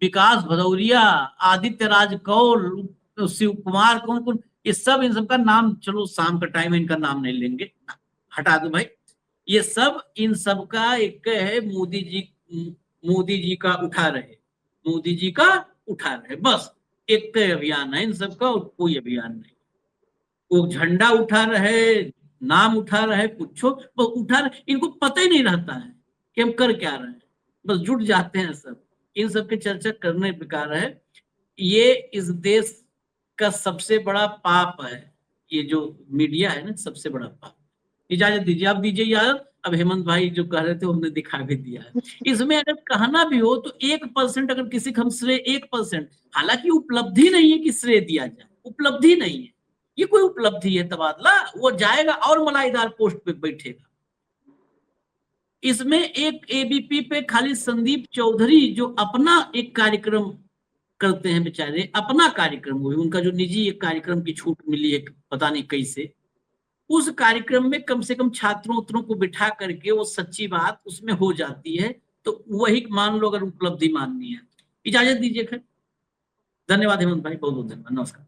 विकास भदौरिया, आदित्य राज कौल, शिव कुमार, कौन कौन, ये सब, इन सबका नाम, चलो शाम का टाइम है, इनका नाम नहीं लेंगे, हटा दो भाई। ये सब इन सबका एक है, मोदी जी का उठा रहे, मोदी जी का उठा रहे, बस एक अभियान है इन सबका, और कोई अभियान नहीं। वो झंडा उठा रहे, नाम उठा रहे, कुछ उठा रहे, इनको पता ही नहीं रहता है कि हम कर क्या रहे हैं, बस जुट जाते हैं सब। इन सब की चर्चा करने बेकार है। ये इस देश का सबसे बड़ा पाप है, ये जो मीडिया है ना, सबसे बड़ा पाप। इजाजत दीजिए, आप दीजिए यार। अब हेमंत भाई जो कह रहे थे हमने दिखा भी दिया है। इसमें अगर कहना भी हो तो 1% अगर किसी का हम श्रेय, 1%, हालांकि उपलब्धि नहीं है कि श्रेय दिया जाए, उपलब्धि नहीं है, ये कोई उपलब्धि है तबादला? वो जाएगा और मलाईदार पोस्ट पे बैठेगा। इसमें एक एबीपी पे खाली संदीप चौधरी जो अपना एक कार्यक्रम करते हैं बेचारे, अपना कार्यक्रम, वो उनका जो निजी एक कार्यक्रम की छूट मिली है पता नहीं कैसे, उस कार्यक्रम में कम से कम छात्रों उत्तरों को बिठा करके वो सच्ची बात उसमें हो जाती है, तो वही मान लो अगर उपलब्धि माननी है। इजाजत दीजिए, खैर धन्यवाद हेमंत भाई, बहुत बहुत धन्यवाद, नमस्कार।